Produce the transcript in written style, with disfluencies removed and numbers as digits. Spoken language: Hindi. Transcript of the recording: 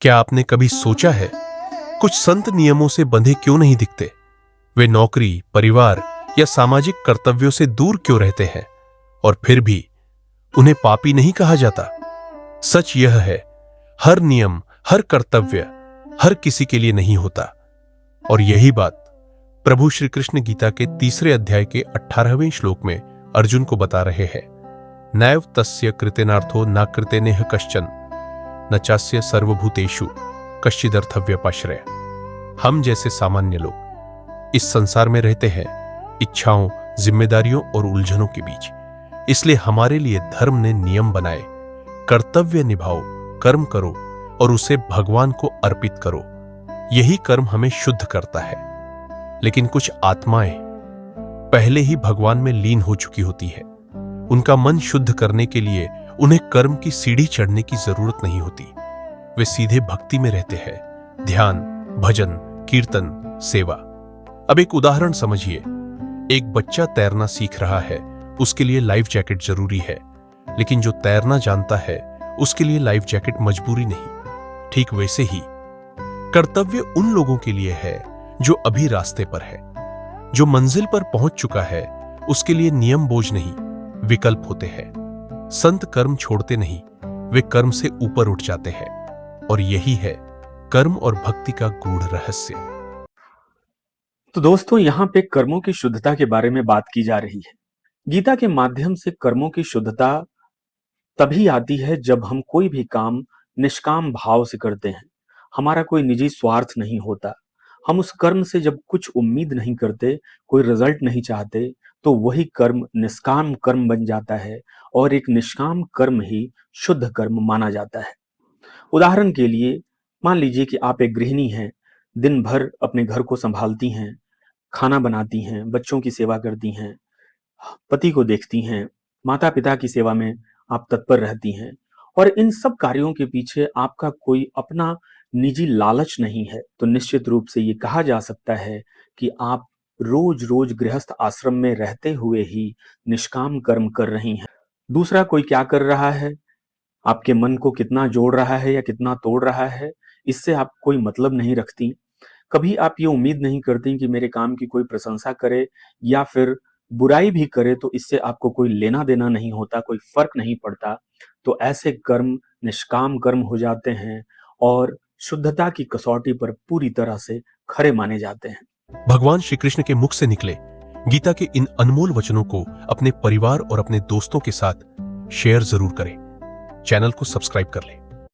क्या आपने कभी सोचा है, कुछ संत नियमों से बंधे क्यों नहीं दिखते? वे नौकरी, परिवार या सामाजिक कर्तव्यों से दूर क्यों रहते हैं और फिर भी उन्हें पापी नहीं कहा जाता? सच यह है, हर नियम, हर कर्तव्य हर किसी के लिए नहीं होता। और यही बात प्रभु श्री कृष्ण गीता के 3 अध्याय के 18वें श्लोक में अर्जुन को बता रहे हैं। नैव तस्य कृतेनार्थो न कृतेनेह कश्चन न चास्य सर्वभूतेषु कश्चिदर्थव्यपाश्रय। हम जैसे सामान्य लोग इस संसार में रहते हैं इच्छाओं, जिम्मेदारियों और उलझनों के बीच। इसलिए हमारे लिए धर्म ने नियम बनाए, कर्तव्य निभाओ, कर्म करो और उसे भगवान को अर्पित करो। यही कर्म हमें शुद्ध करता है। लेकिन कुछ आत्माएं पहले ही भगवान में लीन हो चुकी होती है। उनका मन शुद्ध करने के लिए उन्हें कर्म की सीढ़ी चढ़ने की जरूरत नहीं होती। वे सीधे भक्ति में रहते हैं, ध्यान, भजन, कीर्तन, सेवा। अब एक उदाहरण समझिए। एक बच्चा तैरना सीख रहा है, उसके लिए लाइफ जैकेट जरूरी है। लेकिन जो तैरना जानता है उसके लिए लाइफ जैकेट मजबूरी नहीं। ठीक वैसे ही कर्तव्य उन लोगों के लिए है जो अभी रास्ते पर है। जो मंजिल पर पहुंच चुका है उसके लिए नियम बोझ नहीं, विकल्प होते हैं। संत कर्म छोड़ते नहीं, वे कर्म से ऊपर उठ जाते हैं। और यही है कर्म और भक्ति का गूढ़ रहस्य। तो दोस्तों, यहाँ पे कर्मों की शुद्धता के बारे में बात की जा रही है। गीता के माध्यम से कर्मों की शुद्धता तभी आती है जब हम कोई भी काम निष्काम भाव से करते हैं। हमारा कोई निजी स्वार्थ नहीं होता। हम उस कर्म से जब कुछ उम्मीद नहीं करते, कोई रिजल्ट नहीं चाहते, तो वही कर्म निष्काम कर्म बन जाता है और एक निष्काम कर्म ही शुद्ध कर्म माना जाता है। उदाहरण के लिए मान लीजिए कि आप एक गृहिणी हैं, दिन भर अपने घर को संभालती हैं, खाना बनाती हैं, बच्चों की सेवा करती हैं, पति को देखती हैं, माता पिता की सेवा में आप तत्पर रहती हैं और इन सब कार्यों के पीछे आपका कोई अपना निजी लालच नहीं है, तो निश्चित रूप से ये कहा जा सकता है कि आप रोज रोज गृहस्थ आश्रम में रहते हुए ही निष्काम कर्म कर रही हैं। दूसरा कोई क्या कर रहा है, आपके मन को कितना जोड़ रहा है या कितना तोड़ रहा है, इससे आप कोई मतलब नहीं रखती। कभी आप ये उम्मीद नहीं करती कि मेरे काम की कोई प्रशंसा करे या फिर बुराई भी करे तो इससे आपको कोई लेना देना नहीं होता, कोई फर्क नहीं पड़ता। तो ऐसे कर्म निष्काम कर्म हो जाते हैं और शुद्धता की कसौटी पर पूरी तरह से खरे माने जाते हैं। भगवान श्री कृष्ण के मुख से निकले गीता के इन अनमोल वचनों को अपने परिवार और अपने दोस्तों के साथ शेयर जरूर करें। चैनल को सब्सक्राइब कर लें।